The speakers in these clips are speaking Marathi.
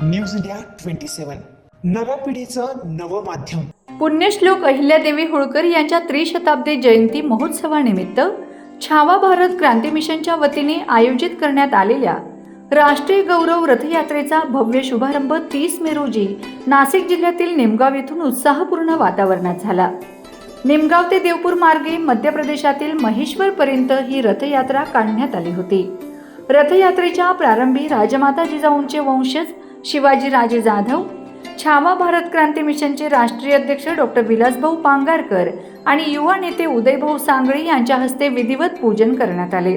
न्यूज इंडिया 27 नव्या पिढीचं नवं माध्यम. पुण्यश्लोक अहिल्यादेवी होळकर यांच्या त्रिशताब्दी जयंती महोत्सवानिमित्त छावा भारत क्रांती मिशनच्या वतीने आयोजित करण्यात आलेल्या राष्ट्रीय गौरव रथयात्रेचा भव्य शुभारंभ 30 मे रोजी नाशिक जिल्ह्यातील निमगाव येथून उत्साहपूर्ण वातावरणात झाला. निमगाव ते देवपूर मार्गे मध्य प्रदेशातील महेश्वर पर्यंत ही रथयात्रा काढण्यात आली होती. रथयात्रेच्या प्रारंभी राजमाता जिजाऊंचे वंशज शिवाजीराजे जाधव, छावा भारत क्रांती मिशनचे राष्ट्रीय अध्यक्ष डॉक्टर विलासभाऊ पांगारकर आणि युवा नेते उदयभाऊ सांगळे यांच्या हस्ते विधिवत पूजन करण्यात आले.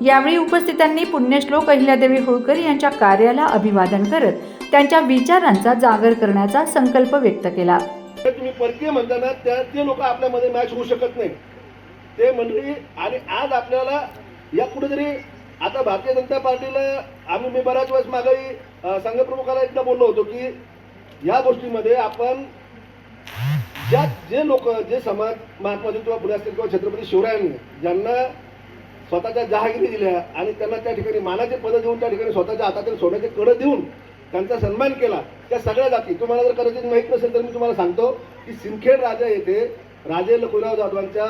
यावेळी उपस्थितांनी पुण्यश्लोक अहिल्यादेवी होळकर यांच्या कार्याला अभिवादन करत त्यांच्या विचारांचा जागर करण्याचा संकल्प व्यक्त केला. तुम्ही परकीय म्हणताना ते लोक आपल्यामध्ये मॅच होऊ शकत नाही ते मंडळी. आणि आज आपल्याला या कुठेतरी आता भारतीय जनता पार्टीला मी बऱ्याच वेळेस मागेही संघप्रमुखाला एकदा बोललो होतो की या गोष्टीमध्ये आपण जे लोक जे समाज महात्मा ज्योतिबा फुले असतील किंवा छत्रपती शिवरायांनी ज्यांना स्वतःच्या जहागिरी दिल्या आणि त्यांना त्या ठिकाणी मानाचे पदं देऊन त्या ठिकाणी स्वतःच्या हातातील सोन्याचे कडं देऊन त्यांचा सन्मान केला. त्या सगळ्या जाती तुम्हाला जर कदाचित माहीत नसेल तर मी तुम्हाला सांगतो की सिंदखेड राजा येथे राजे लखुराव जाधवांच्या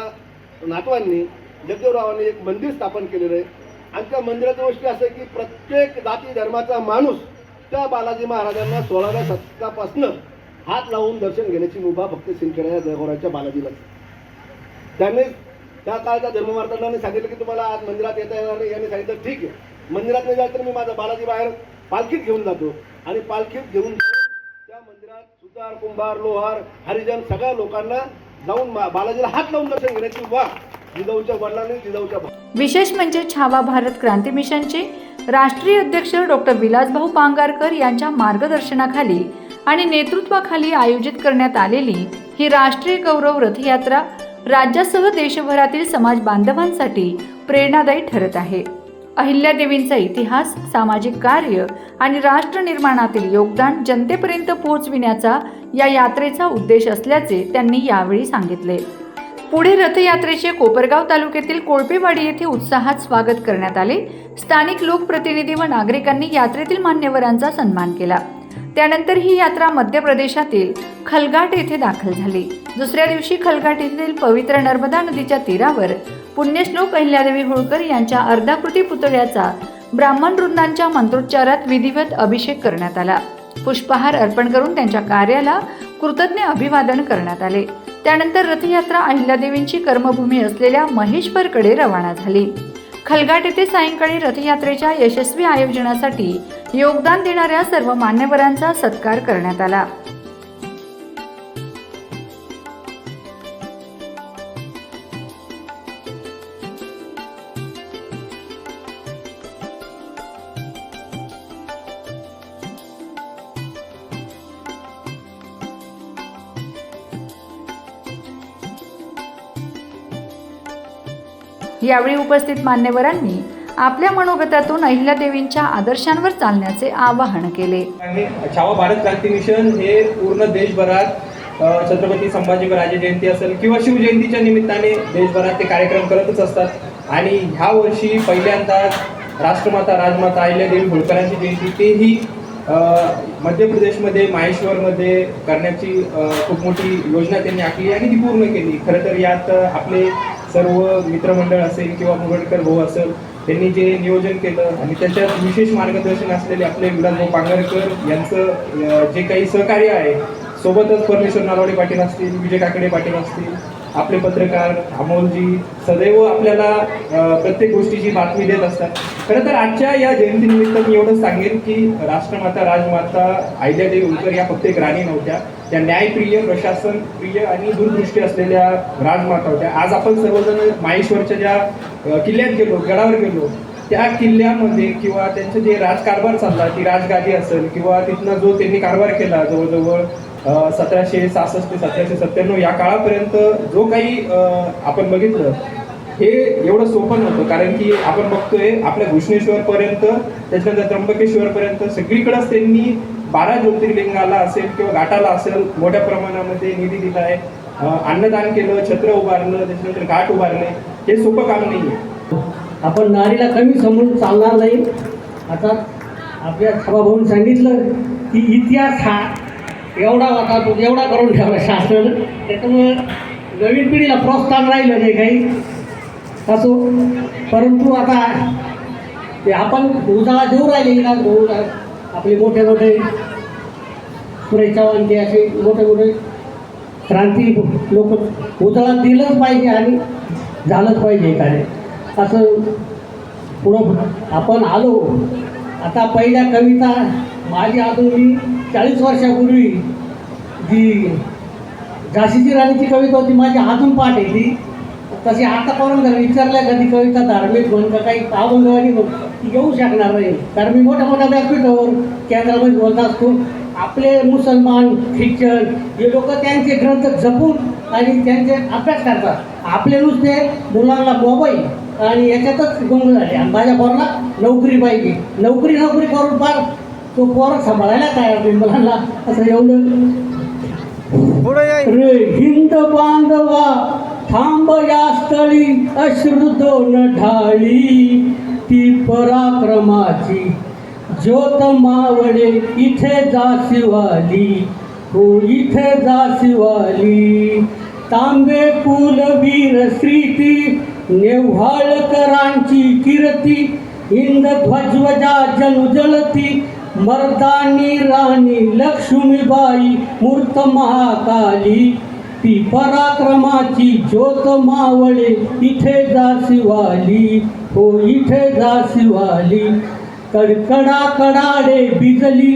नातवांनी जगदेवरावांनी एक मंदिर स्थापन केलेलं आहे आणि त्या मंदिराची गोष्ट असं आहे की प्रत्येक जाती धर्माचा माणूस त्या बालाजी महाराजांना 16व्या शतकापासून हात लावून दर्शन घेण्याची मुभा फक्त सिंदखेड जयगोराच्या बालाजीला. त्याने त्या काळच्या धर्ममार्तंडांनी सांगितलं की तुम्हाला आज मंदिरात येता येणार नाही. यांनी सांगितलं ठीक आहे, मंदिरात नाही जायचं तर मी माझा बालाजी बाहेर पालखीत घेऊन जातो आणि पालखीत घेऊन त्या मंदिरात सुतार, कुंभार, लोहार, हरिजन सगळ्या लोकांना जाऊन बालाजीला हात लावून दर्शन घेण्याची मुभा जिजाऊच्या वडिलांनी जिजाऊच्या. विशेष म्हणजे छावा भारत क्रांती मिशनचे राष्ट्रीय अध्यक्ष डॉक्टर विलासभाऊ पांगारकर यांच्या मार्गदर्शनाखाली आणि नेतृत्वाखाली आयोजित करण्यात आलेली ही राष्ट्रीय गौरव रथयात्रा राज्यासह देशभरातील समाज बांधवांसाठी प्रेरणादायी ठरत आहे. अहिल्यादेवींचा इतिहास, सामाजिक कार्य आणि राष्ट्र निर्माणातील योगदान जनतेपर्यंत पोहोचविण्याचा या यात्रेचा उद्देश असल्याचे त्यांनी यावेळी सांगितले. पुढे रथयात्रेचे कोपरगाव तालुक्यातील कोळपेवाडी येथे उत्साहात स्वागत करण्यात आले. स्थानिक लोकप्रतिनिधी व नागरिकांनी यात्रेतील मान्यवरांचा सन्मान केला. त्यानंतर ही यात्रा मध्य प्रदेशातील खलघाट येथे दाखल झाली. दुसऱ्या दिवशी खलघाट येथील पवित्र नर्मदा नदीच्या तीरावर पुण्यश्लोक अहिल्यादेवी होळकर यांच्या अर्धाकृती पुतळ्याचा ब्राह्मण वृंदांच्या मंत्रोच्चारात विधिवत अभिषेक करण्यात आला. पुष्पहार अर्पण करून त्यांच्या कार्याला कृतज्ञ अभिवादन करण्यात आले. त्यानंतर रथयात्रा अहिल्यादेवींची कर्मभूमी असलेल्या महेश्वरकडे रवाना झाली. खलघाट येथे सायंकाळी रथयात्रेच्या यशस्वी आयोजनासाठी योगदान देणाऱ्या सर्व मान्यवरांचा सत्कार करण्यात आला. यावेळी उपस्थित मान्यवरांनी आपल्या मनोगतातून अहिल्यादेवींच्या आदर्शांवर चालण्याचे आवाहन केले. छावा भारत क्रांती मिशन हे पूर्ण देशभरात छत्रपती संभाजीराजे जयंती असेल किंवा शिवजयंतीच्या निमित्ताने देशभरात ते कार्यक्रम करतच असतात आणि ह्या वर्षी पहिल्यांदा राष्ट्रमाता राजमाता अहिल्यादेवी होळकरांची जयंती तेही मध्य प्रदेशमध्ये महेश्वरमध्ये करण्याची खूप मोठी योजना त्यांनी आखली आणि ती पूर्ण केली. खरं तर यात आपले सर्व मित्रमंडळ असेल किंवा मुरडकर भाऊ असेल त्यांनी जे नियोजन केलं आणि त्याच्यात विशेष मार्गदर्शन असलेले आपले विलासभाऊ पांगारकर यांचं जे काही सहकार्य आहे, सोबतच परमेश्वर नारवडे पाटील असतील, विजय काकडे पाटील असतील, आपले पत्रकार अमोलजी सदैव आपल्याला प्रत्येक गोष्टीची बातमी देत असतात. खरं तर आजच्या या जयंतीनिमित्त मी एवढंच सांगेन की राष्ट्रमाता राजमाता अहिल्यादेवी होळकर या फक्त एक राणी नव्हत्या, त्या न्यायप्रिय, प्रशासन प्रिय आणि दूरदृष्टी असलेल्या राजमाता होत्या. आज आपण सर्वजण माहेश्वरच्या ज्या किल्ल्यात गेलो, गडावर गेलो, त्या किल्ल्यामध्ये किंवा त्यांचं जे राजकारभार चालला, ती राजगादी असेल किंवा तिथनं जो त्यांनी कारभार केला जवळजवळ 1766 ते 1797 या काळापर्यंत जो काही आपण बघितलं हे एवढं सोपं नव्हतं. कारण की आपण बघतोय आपल्या घृष्णेश्वरपर्यंत, त्याच्यानंतर त्र्यंबकेश्वरपर्यंत सगळीकडेच त्यांनी 12 ज्योतिर्लिंगाला असेल किंवा घाटाला असेल मोठ्या प्रमाणामध्ये निधी दिला आहे. अन्नदान केलं, छत्र उभारलं, त्याच्यानंतर घाट उभारले. हे सोपं काम नाही आहे. आपण नारीला कमी समजून चालणार नाही. आता आपल्या सभाभाऊन सांगितलं की इतिहास हा एवढा होता तो एवढा करून ठेवला शासन, त्याच्यामुळं नवीन पिढीला प्रोत्साहन राहिलं नाही काही असो. परंतु आता ते आपण उजाळा देऊ राहिले ना, आपले मोठे मोठे सुरेश चव्हाण ते असे मोठे मोठे क्रांती लोक उजाळा दिलंच पाहिजे आणि झालंच पाहिजे कार्य असं पुढं आपण आलो. आता पहिल्या कविता माझी अजून मी 40 वर्षापूर्वी जी झाशीची राणीची कविता होती माझी अजून पाठ आहे ती. तशी आतापर्यंत जर विचारल्या कधी कविता धार्मिक म्हण का काही अभंगवाणी म्हण ती घेऊ शकणार नाही, कारण मी मोठ्या मोठ्या व्यासपीठावर केंद्रामध्ये बोलत असतो. आपले मुसलमान ख्रिश्चन हे लोक त्यांचे ग्रंथ जपून आणि त्यांचे अभ्यास करतात. आपले नुसते मुलांना मोबाईल आणि याच्यातच गुंग झाले. आणि माझ्या पोराला नोकरी पाहिजे, नोकरी करून फार तो पोरं सांभाळायला तयार नाही मुलांना. असं एवढं रे हिंद बांधवा थांब या स्थळी अश्रू दोन ढाळी, ती पराक्रमाची ज्योत मावळे इथे जासिवाली, हो इथे जासिवाली. तांबे कुलवीर श्रीती नेव्हाळकरांची कीर्ती, इंद ध्वजवजा जनुजलती, मर्दानी राणी लक्ष्मीबाई मूर्त महाकाली, ती पराक्रमाची ज्योत मावळे इथे जासिवाली, हो इथे जासिवाली. कडकडा कडाडे बिजली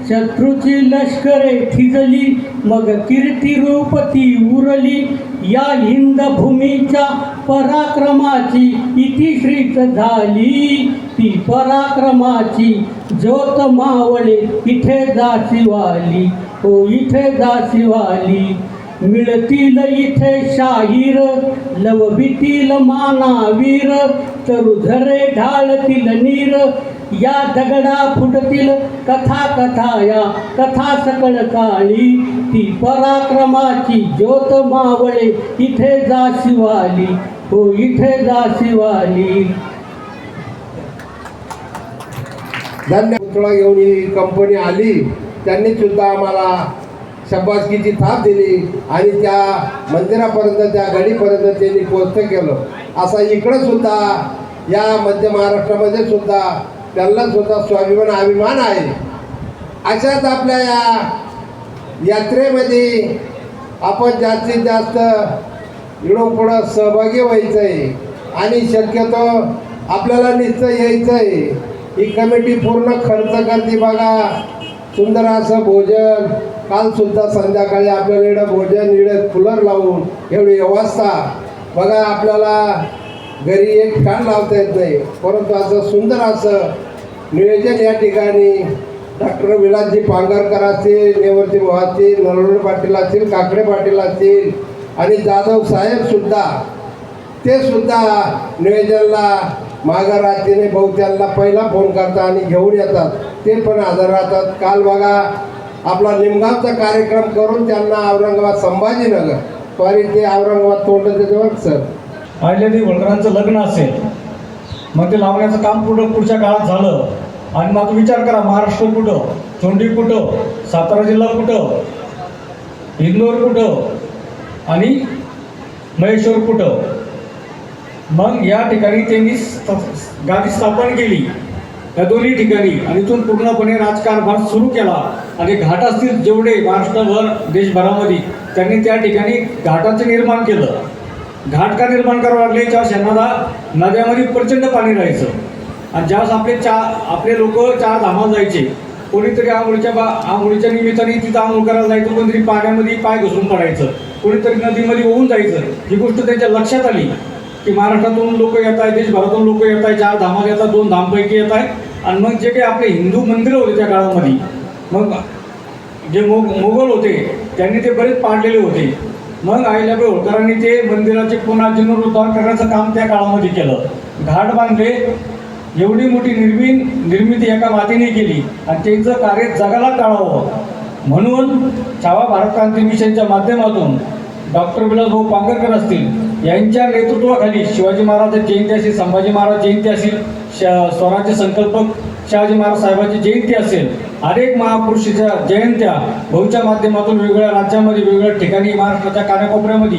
शत्रूची लष्करे थिजली, मग कीर्ती रूप ती उरली, या हिंद भूमीच्या पराक्रमाची इतिश्रीत झाली, ती पराक्रमाची ज्योत मावळे इथे जासिवाली, हो इथे जासिवाली. मिळतील इथे शाहीर लवबितील मानावीर, तरुझरे ढाळतील नीर, या दगडा फुटतील कथा कथा या कथा सकळ काळी, ती पराक्रमाची ज्योत मावळे इथे जासिवाली, हो इथे जासिवाली. धन्यवाद. पुतळा घेऊन ही कंपनी आली, त्यांनी सुद्धा आम्हाला शाबासकीची थाप दिली आणि त्या मंदिरापर्यंत त्या गडीपर्यंत त्यांनी पोहोचतं केलं. असा इकडं सुद्धा या मध्य महाराष्ट्रामध्ये सुद्धा त्यांना सुद्धा स्वाभिमान अभिमान आहे. अशाच आपल्या या यात्रेमध्ये आपण जास्तीत जास्त इकडं पुढं सहभागी व्हायचं आहे आणि शक्यतो आपल्याला नुसतं यायचं आहे. ही कमिटी पूर्ण खर्च करते बघा. सुंदर असं भोजन, कालसुद्धा संध्याकाळी आपल्याला इकडं भोजन इकडं कूलर लावून एवढी व्यवस्था बघा. आपल्याला घरी एक फॅन लावता येत नाही, परंतु असं सुंदर असं नियोजन या ठिकाणी डॉक्टर विलासजी पांगरकर असतील, नेवरती भाऊ असतील, नरवणे पाटील असतील, काकडे पाटील असतील आणि जाधव साहेबसुद्धा ते सुद्धा नियोजनला मागं राहतीने भाऊ त्यांना पहिला फोन करतात आणि घेऊन येतात, ते पण हजर राहतात. काल बघा आपला निमगावचा कार्यक्रम करून त्यांना औरंगाबाद संभाजीनगर सॉरी ते औरंगाबाद तोंड त्याच्यावर सर अहिल्यादेवी होळकरांचं लग्न असेल, मग ते लावण्याचं काम पुढच्या काळात झालं. आणि मग विचार करा, महाराष्ट्र कुठं, चोंडी कुठं, सातारा जिल्हा कुठं, इंदोर कुठं आणि महेश्वर कुठं. मग या ठिकाणी त्यांनी गादी स्थापन केली या दोन्ही ठिकाणी आणि इथून पूर्णपणे राजकारभार सुरू केला. आणि घाट असतील जेवढे महाराष्ट्रभर देशभरामध्ये त्यांनी त्या ठिकाणी घाटाचं निर्माण केलं. घाट का निर्माण करावं लागले, ज्यावेळेस यांना नद्यामध्ये प्रचंड पाणी राहायचं आणि ज्यावेळेस आपले लोक 4 धामाला जायचे, कोणीतरी आंघोळीच्या निमित्ताने तिथं आंघोळ करायला जायचं, कोणीतरी पाण्यामध्ये पाय घसरून पडायचं, कोणीतरी नदीमध्ये वाहून जायचं. ही गोष्ट त्यांच्या लक्षात आली की महाराष्ट्रातून लोक येत आहेत, देशभरातून लोक येत आहेत, 4 धामाला येतात, 2 धामपैकी येत आहेत. आणि मग जे काही आपले हिंदू मंदिरं होते त्या काळामध्ये, मग जे मोगल होते त्यांनी ते बरेच पाडलेले होते. मग अहिल्याबाई होळकरांनी ते मंदिराचे पुन्हा जीर्णोद्धार करण्याचं काम त्या काळामध्ये केलं. घाट बांधले, एवढी मोठी निर्मिती एका मातीने केली आणि त्यांचं कार्य जगाला टाळावं म्हणून छावा भारत क्रांती मिशनच्या माध्यमातून डॉक्टर विलासभाऊ पांगरकर असतील यांच्या नेतृत्वाखाली शिवाजी महाराज जयंती असेल, संभाजी महाराज जयंती असेल, स्वराज्य संकल्प शहाजी महाराज साहेबांची जयंती असेल, अनेक महापुरुषाच्या जयंत्या भाऊच्या माध्यमातून वेगवेगळ्या राज्यामध्ये वेगवेगळ्या ठिकाणी महाराष्ट्राच्या कानाकोपऱ्यामध्ये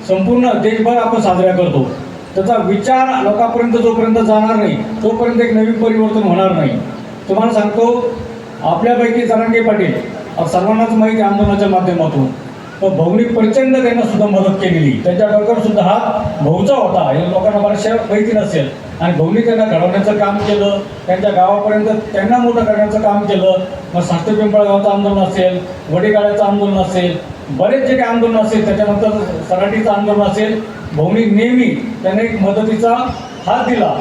संपूर्ण देशभर आपण साजऱ्या करतो. त्याचा विचार लोकांपर्यंत जोपर्यंत जाणार नाही तोपर्यंत एक नवीन परिवर्तन होणार नाही. तुम्हाला सांगतो, आपल्यापैकी जरांगे पाटील सर्वांनाच माहिती आंदोलनाच्या माध्यमातून, तर भाऊनी प्रचंड त्यांना सुद्धा मदत केलेली. त्यांच्या डोक्यावर सुद्धा हात भाऊचा होता, हे लोकांना बऱ्याचशा माहिती नसेल. आणि भाऊनी त्यांना घडवण्याचं काम केलं, त्यांच्या गावापर्यंत त्यांना मोठं करण्याचं काम केलं. मग साष्ट पिंपळगावचं आंदोलन असेल, वडीकाळ्याचं आंदोलन असेल, बरेच जे काही आंदोलन असेल, त्याच्यानंतर सराटीचं आंदोलन असेल, भाऊनी नेहमी त्यांना एक मदतीचा हात दिला.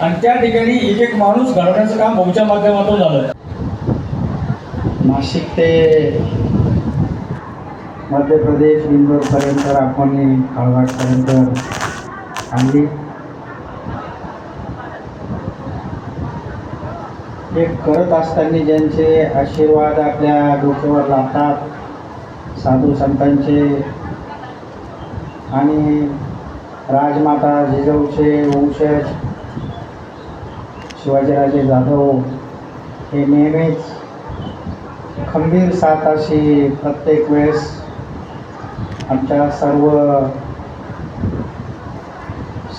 आणि त्या ठिकाणी एक एक माणूस घडवण्याचं काम भाऊच्या माध्यमातून झालं. नाशिक ते मध्य प्रदेश इंदोरपर्यंत आपण काळवाडपर्यंत आणली. हे करत असताना ज्यांचे आशीर्वाद आपल्या डोक्यावर लागतात, साधू संतांचे आणि राजमाता जिजाऊचे वंशज शिवाजीराजे जाधव हे नेहमीच खंबीर साथ अशी प्रत्येक वेळेस आमच्या सर्व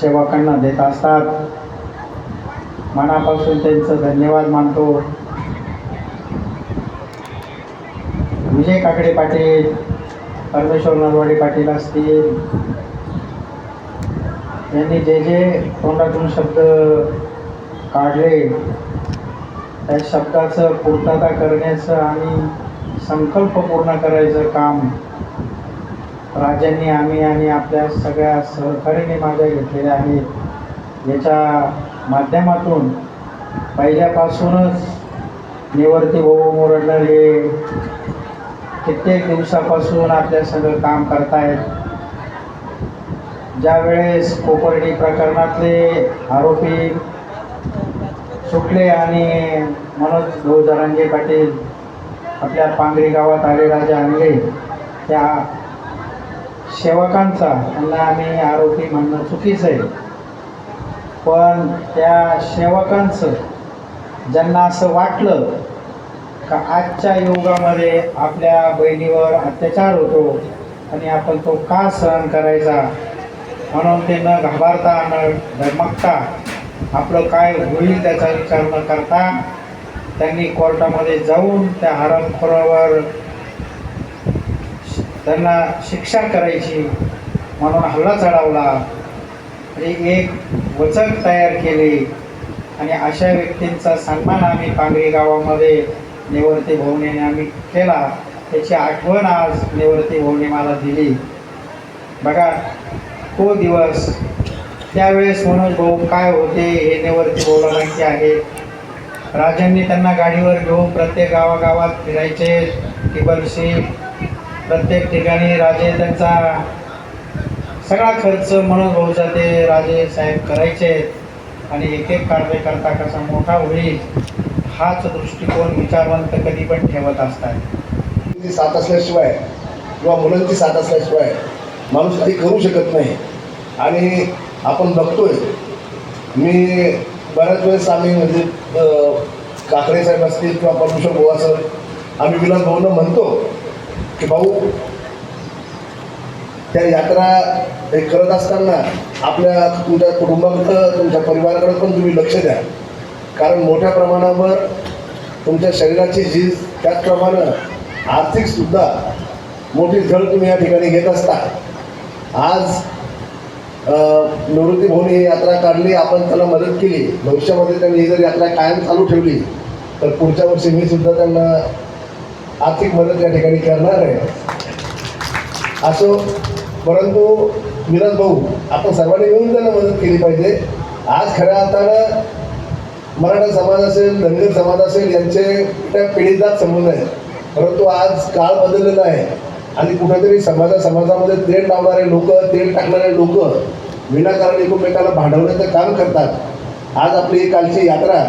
सेवकांना देत असतात. मनापासून त्यांचं धन्यवाद मानतो. विजय काकडे पाटील, परमेश्वर नरवाडे पाटील असतील, यांनी जे जे तोंडातून शब्द काढले त्या शब्दाचं पूर्तता करण्याचं आणि संकल्प पूर्ण करायचं काम राजांनी, आम्ही आणि आपल्या सगळ्या सहकार्याने माझ्या घेतलेल्या आहेत. याच्या माध्यमातून पहिल्यापासूनच निवर्ती भाऊ मोरडकर हे कित्येक दिवसापासून आपल्या सगळं काम करतायत. ज्यावेळेस कोपर्डी प्रकरणातले आरोपी सुटले आणि मनोज भाऊ जरांगे पाटील आपल्या पांगरी गावात आले, राजा आणले, त्या सेवकांचा त्यांना आम्ही आरोपी म्हणणं चुकीचं आहे. पण त्या सेवकांचं ज्यांना असं वाटलं का आजच्या युगामध्ये आपल्या बहिणीवर अत्याचार होतो आणि आपण तो का सहन करायचा, म्हणून ते न घाबरता न डगमगता आपलं काय होईल त्याचा विचार न करता त्यांनी कोर्टामध्ये जाऊन त्या हरामखोरावर त्यांना शिक्षा करायची म्हणून हल्ला चढवला आणि एक वचक तयार केली. आणि अशा व्यक्तींचा सन्मान आम्ही पांगरी गावामध्ये निवर्ती भाऊने आम्ही केला. त्याची आठवण आज निवर्ती भाऊने मला दिली. बघा तो दिवस, त्यावेळेस मनोज भाऊ काय होते हे निवर्ती भाऊला माहिती आहे. राजांनी त्यांना गाडीवर घेऊन प्रत्येक गावागावात फिरायचे, टिबलशी प्रत्येक ठिकाणी राजे त्यांचा सगळा खर्च मनोज भाऊचा ते राजे साहेब करायचे. आणि एक एक कार्यकर्ता कसा मोठा होईल हाच दृष्टिकोन विचारवंत कधी पण ठेवत असतात. साथ असल्याशिवाय किंवा मुलांची साथ असल्याशिवाय माणूस काही करू शकत नाही. आणि आपण बघतोय, मी बऱ्याच वेळेस आम्ही म्हणजे काकडे साहेब असतील किंवा परमेश्वर भाऊ असेल, आम्ही विलास भाऊंना म्हणतो की भाऊ त्या यात्रा हे करत असताना आपल्या तुमच्या कुटुंबाकडं तुमच्या परिवाराकडं पण तुम्ही लक्ष द्या. कारण मोठ्या प्रमाणावर तुमच्या शरीराची झीज त्याचप्रमाणे आर्थिकसुद्धा मोठी झळ तुम्ही या ठिकाणी घेत असता. आज निवृत्ती भाऊनी ही यात्रा काढली, आपण त्याला मदत केली. भविष्यामध्ये त्यांनी ही जर यात्रा कायम चालू ठेवली तर पुढच्या वर्षी मी सुद्धा त्यांना आर्थिक मदत या ठिकाणी करणार आहे. असो, परंतु विलास भाऊ आपण सर्वांनी मिळून त्यांना मदत केली पाहिजे. आज खऱ्या अर्थानं मराठा समाज असेल, धनगर समाज असेल, यांचे त्या पिढीजात संबंध आहेत. परंतु आज काळ बदललेला आहे आणि कुठेतरी समाजामध्ये तेल लावणारे लोक, तेल टाकणारे लोक विनाकारण एकमेकाला भांडवण्याचं काम करतात. आज आपली ही कालची यात्रा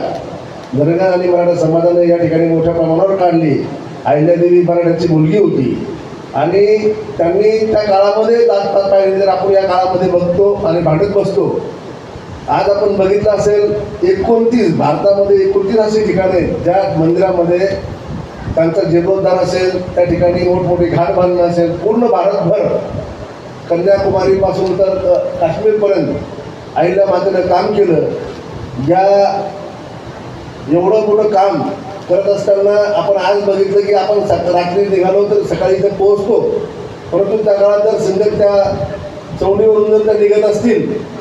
धनगर आणि मराठा समाजाने या ठिकाणी मोठ्या प्रमाणावर काढली. अहिल्यादेवी मराठ्याची मुलगी होती आणि त्यांनी त्या काळामध्ये जात पाहिजे. जर आपण या काळामध्ये बघतो आणि भांडत बसतो आज आपण बघितलं असेल 29 भारतामध्ये 29 अशी ठिकाणं आहेत ज्या मंदिरामध्ये त्यांचा जीर्णोद्धार असेल, त्या ठिकाणी मोठमोठे घाट बांधणं असेल. पूर्ण भारतभर कन्याकुमारीपासून तर काश्मीरपर्यंत आईला मातेनं काम केलं. या एवढं मोठं काम करत असताना आपण आज बघितलं की आपण रात्री निघालो तर सकाळी इथे पोहोचतो, परंतु त्या काळात जर सिंदर त्या चौंडीवरून जर त्या निघत असतील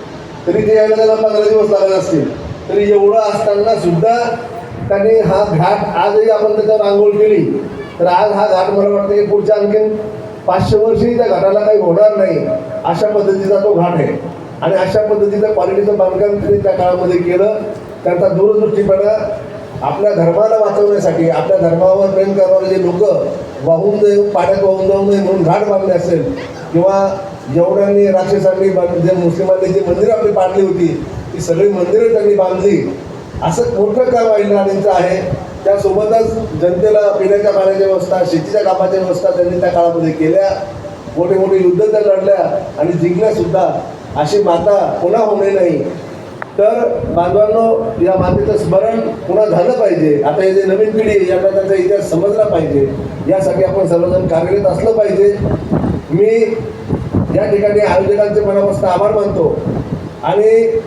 तरी ते यायला त्याला 15 दिवस लागत असतील. तरी एवढं असताना सुद्धा त्यांनी हा घाट आजही आपण त्याच्यावर आंघोळ केली तर आज हा घाट मला वाटतं की पुढच्या आणखीन 500 वर्षही त्या घाटाला काही होणार नाही अशा पद्धतीचा तो घाट आहे. आणि अशा पद्धतीचं क्वालिटीचं बांधकाम त्यांनी त्या काळामध्ये केलं. त्यांचा दूरदृष्टीपणा आपल्या धर्माला वाचवण्यासाठी, आपल्या धर्मावर प्रेम करणारे जे लोक वाहून पाण्यात वाहून जाऊ नये म्हणून घाट बांधले असेल, किंवा जेवढ्यांनी राक्षसांनी जे मुस्लिमांनी जी मंदिरं आपली पाडली होती ती सगळी मंदिरं त्यांनी बांधली. असं मोठं काम अहिल्याराणींचं आहे. त्यासोबतच जनतेला पिण्याच्या पाण्याची व्यवस्था, शेतीच्या कामाची व्यवस्था त्यांनी त्या काळामध्ये केल्या. मोठे मोठे युद्ध त्या लढल्या आणि जिंकल्यासुद्धा. अशी माता पुन्हा होणे नाही. तर बांधवांनो, या मातेचं स्मरण पुन्हा झालं पाहिजे. आता हे जे नवीन पिढी आहे यांना त्याचा इतिहास समजला पाहिजे, यासाठी आपण सर्वजण कार्यरत असलं पाहिजे. मी या ठिकाणी आयोजकांचे मनापासून आभार मानतो. आणि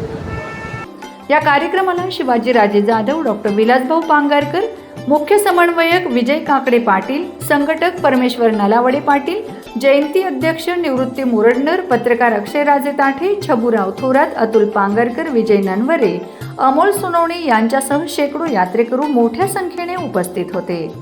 या कार्यक्रमाला शिवाजीराजे जाधव, डॉक्टर विलासभाऊ पांगारकर, मुख्य समन्वयक विजय काकडे पाटील, संघटक परमेश्वर नलावडे पाटील, जयंती अध्यक्ष निवृत्ती मुरडनर, पत्रकार अक्षयराजे ताठे, छबुराव थोरात, अतुल पांगारकर, विजय ननवरे, अमोल सोनवणे यांच्यासह शेकडो यात्रेकरू मोठ्या संख्येने उपस्थित होते.